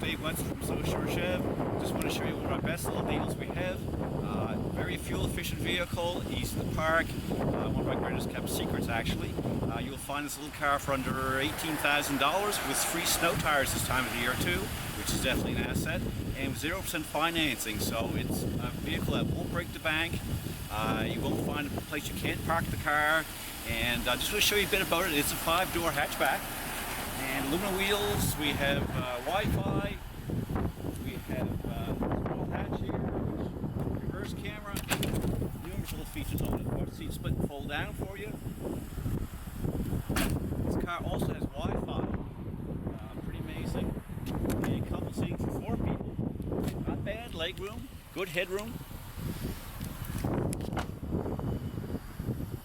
Dave Wentz from So Sure Chev. Just want to show you one of our best little deals we have. Very fuel efficient vehicle, easy to park, one of our greatest kept secrets actually. You'll find this little car for under $18,000 with free snow tires this time of the year too, which is definitely an asset, and 0% financing, so it's a vehicle that won't break the bank. You won't find a place you can't park the car, and I just want to show you a bit about it. It's a 5-door hatchback, and aluminum wheels. We have Wi-Fi, we have roll hatch here, reverse camera, numerous little features on it. Of course, seat split and fold down for you. This car also has Wi-Fi, pretty amazing. And couple seating for 4 people. Not bad leg room, good headroom.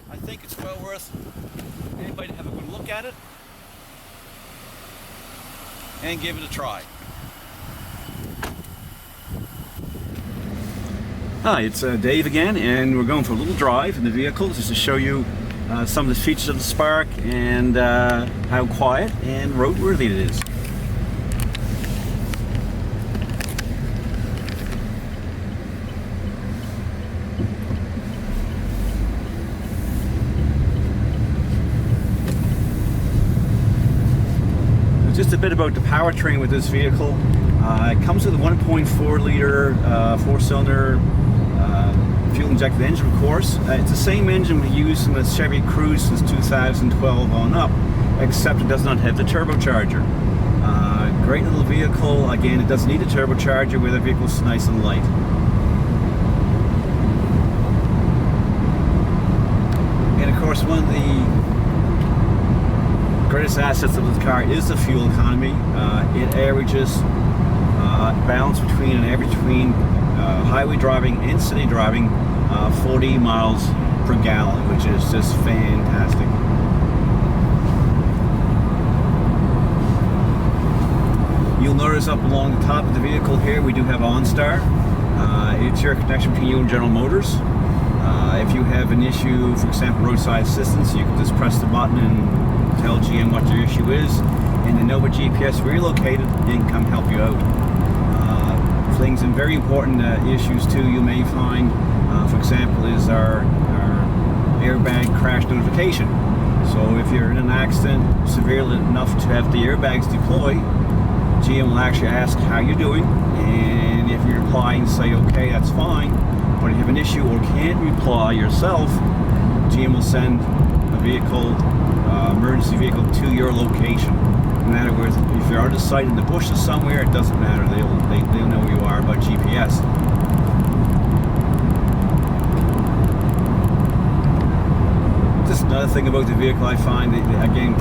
I think it's well worth anybody to have a good look at it and give it a try. Hi, it's Dave again, and we're going for a little drive in the vehicle just to show you some of the features of the Spark and how quiet and roadworthy it is. Just a bit about the powertrain with this vehicle. It comes with a 1.4 liter 4-cylinder fuel injected engine, of course. It's the same engine we used in the Chevy Cruze since 2012 on up, except it does not have the turbocharger. Great little vehicle. Again, it doesn't need a turbocharger where the vehicle's nice and light. And of course, one of the greatest assets of this car is the fuel economy. It averages balance between an average between highway driving and city driving 40 miles per gallon, which is just fantastic. You'll notice up along the top of the vehicle here we do have OnStar. It's your connection between you and General Motors. If you have an issue, for example roadside assistance, you can just press the button and tell GM what your issue is, and then Nova GPS relocated and can come help you out. Things and very important issues too you may find, for example, is our airbag crash notification. So if you're in an accident severe enough to have the airbags deploy, GM will actually ask how you're doing, and if you reply and say okay, that's fine, but if you have an issue or can't reply yourself, GM will send a vehicle, emergency vehicle to your location. No matter where, if you're out of sight in the bushes somewhere, it doesn't matter. They'll know where you are by GPS. Just another thing about the vehicle I find, again,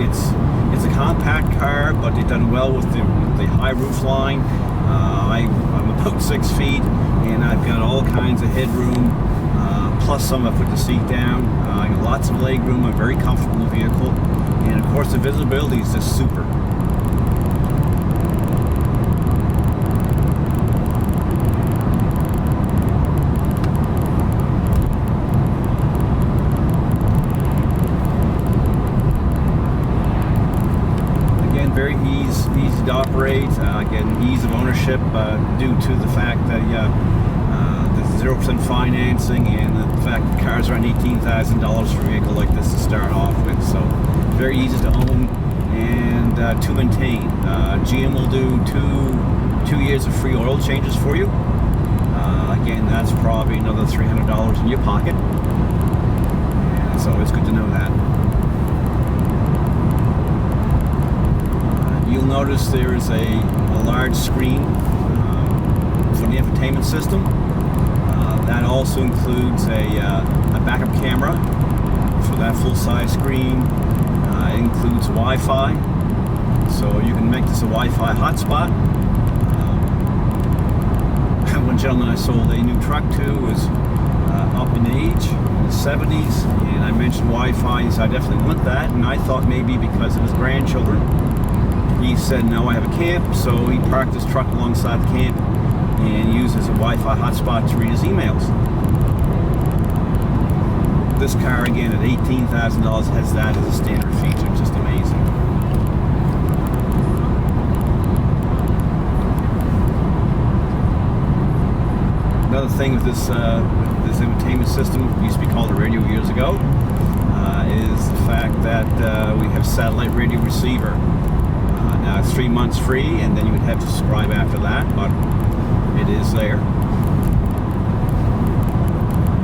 it's a compact car, but they've done well with the high roof line. I'm about 6 feet, and I've got all kinds of headroom. Plus some I put the seat down. I got lots of leg room. I'm very comfortable in the vehicle, and of course the visibility is just super. Again, very easy to operate. Again, ease of ownership due to the fact that 0% financing and the fact that cars are around $18,000 for a vehicle like this to start off with. So very easy to own and to maintain. GM will do two years of free oil changes for you. Again, that's probably another $300 in your pocket. And so it's good to know that. You'll notice there is a large screen for the infotainment system. That also includes a backup camera for that full-size screen. It includes Wi-Fi, so you can make this a Wi-Fi hotspot. One gentleman I sold a new truck to was up in age, in the 70s, and I mentioned Wi-Fi. He said, I definitely want that, and I thought maybe because of his grandchildren. He said, no, I have a camp, so he parked his truck alongside the camp and uses a Wi-Fi hotspot to read his emails. This car, again, at $18,000 has that as a standard feature. Just amazing. other thing with this infotainment system, it used to be called a radio years ago, is the fact that we have satellite radio receiver. Now it's 3 months free, and then you would have to subscribe after that, but it is there.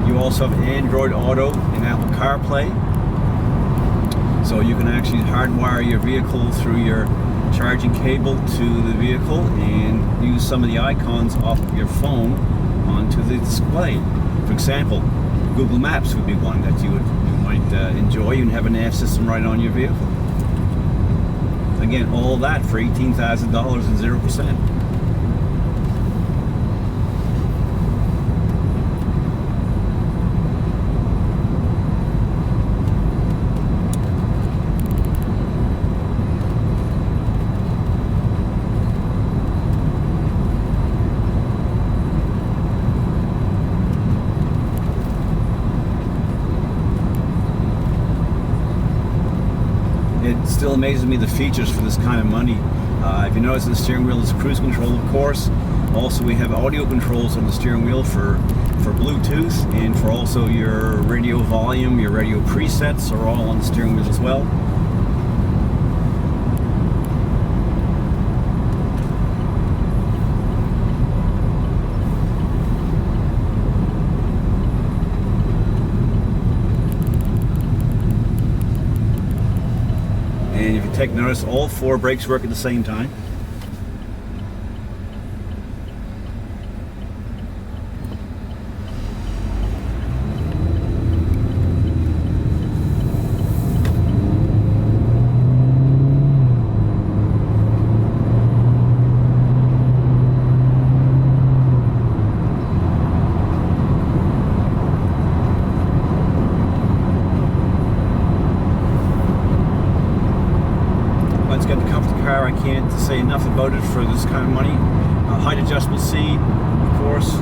You also have Android Auto and Apple CarPlay, so you can actually hardwire your vehicle through your charging cable to the vehicle and use some of the icons off of your phone onto the display. For example, Google Maps would be one that you might enjoy. You can have a nav system right on your vehicle. Again, all that for $18,000 and 0%. It still amazes me the features for this kind of money. If you notice, the steering wheel is cruise control, of course. Also, we have audio controls on the steering wheel for Bluetooth, and for also your radio volume, your radio presets are all on the steering wheel as well. And if you take notice, all 4 brakes work at the same time. It's got the comfort car. I can't say enough about it for this kind of money. Height adjustable seat, of course,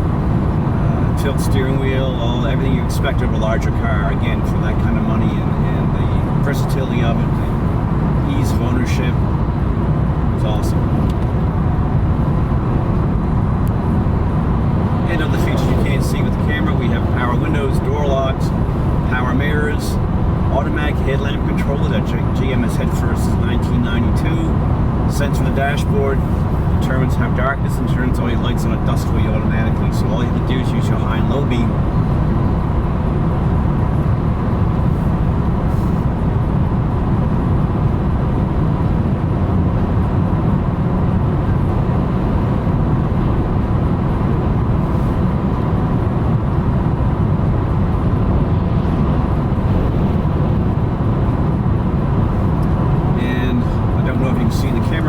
tilt steering wheel, everything you expect of a larger car. Again, for that kind of money, and the versatility of it, the ease of ownership, it's awesome. And other features you can't see with the camera, we have power windows, door locks, power mirrors, automatic headlamp controller that GM has had for since 1992. Sensor on the dashboard determines how dark it is and turns all your lights on at dusk for you automatically. So all you have to do is use your high and low beam.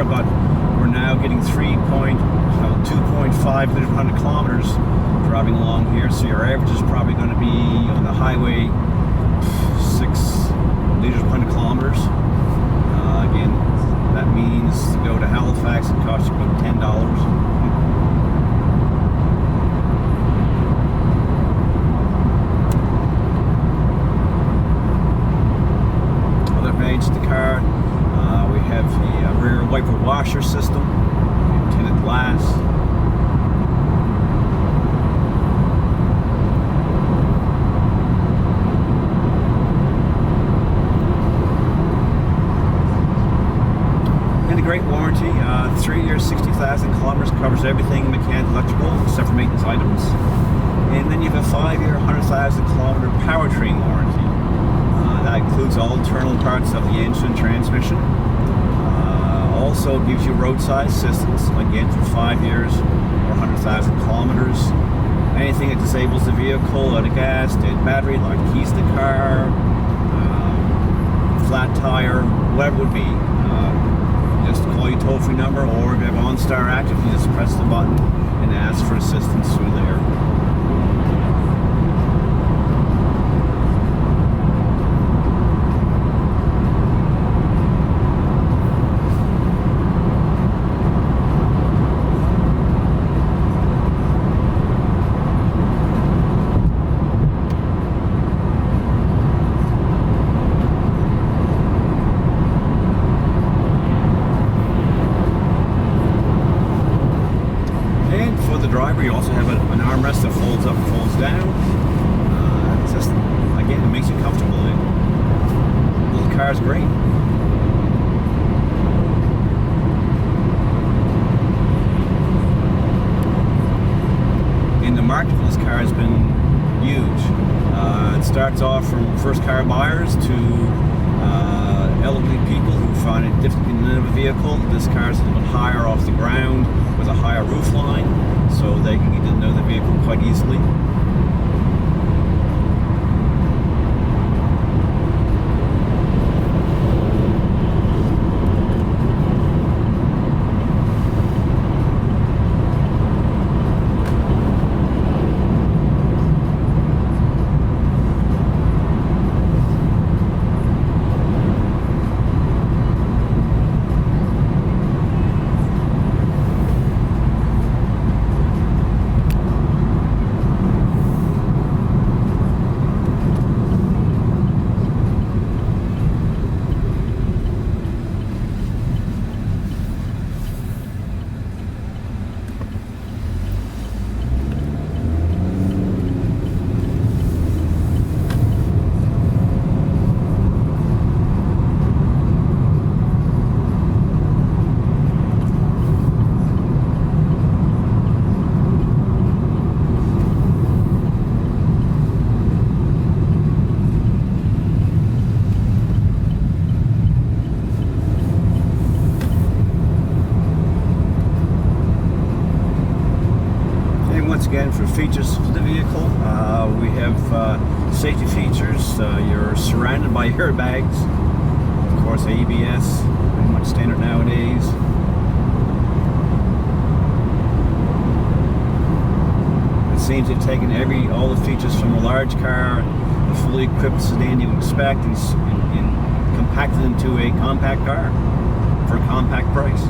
But we're now getting 2.5 liters per 100 kilometers driving along here, so your average is probably going to be on the highway 6 liters per 100 kilometers. Again, that means to go to Halifax it costs you about $10. Other advantages of the car. We have the rear wiper washer system, tinted glass. And a great warranty. 3 years, 60,000 kilometers, covers everything mechanical, electrical, except for maintenance items. And then you have a 5-year, 100,000 kilometer powertrain warranty. That includes all internal parts of the engine and transmission. Also gives you roadside assistance, again for 5 years or 100,000 kilometers. Anything that disables the vehicle, out of gas, dead battery, like keys to the car, flat tire, whatever it would be. Just call your toll-free number, or if you have OnStar active, you just press the button and ask for assistance through there. the driver. You also have an armrest that folds up, folds down. It's just, again, it makes you comfortable. The little car is great. And the market for this car has been huge. It starts off from first car buyers to elderly people who find it difficult to get in a vehicle. This car is a little bit higher off the ground with a higher roof line, so they can get into the vehicle quite easily. Again, for features of the vehicle, we have safety features. You're surrounded by airbags, of course ABS, pretty much standard nowadays. It seems they've taken all the features from a large car, a fully equipped sedan you expect, and compacted into a compact car for a compact price.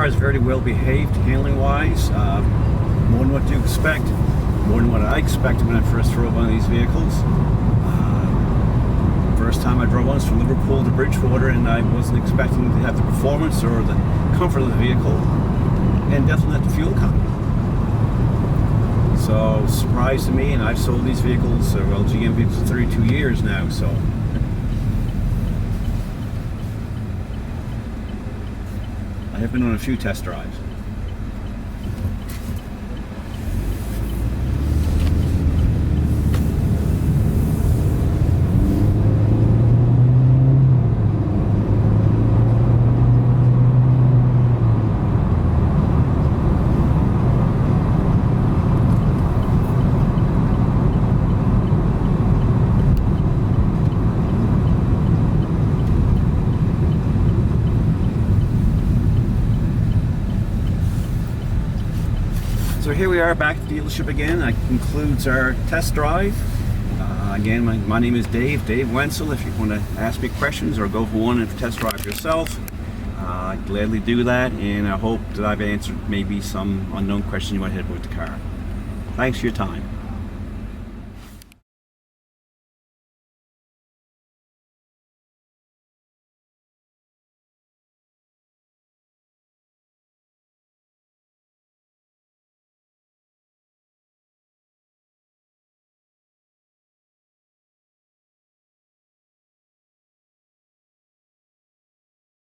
Is very well behaved handling wise, more than what you expect, more than what I expected when I first drove one of these vehicles. First time I drove one was from Liverpool to Bridgewater, and I wasn't expecting to have the performance or the comfort of the vehicle, and definitely not the fuel economy. So, surprise to me, and I've sold these vehicles, well, GM vehicles for 32 years now, so I have been on a few test drives. So here we are back at the dealership again. That concludes our test drive. Again, my name is Dave Wenzel. If you want to ask me questions or go for one and test drive yourself, I'd gladly do that, and I hope that I've answered maybe some unknown questions you might have with the car. Thanks for your time.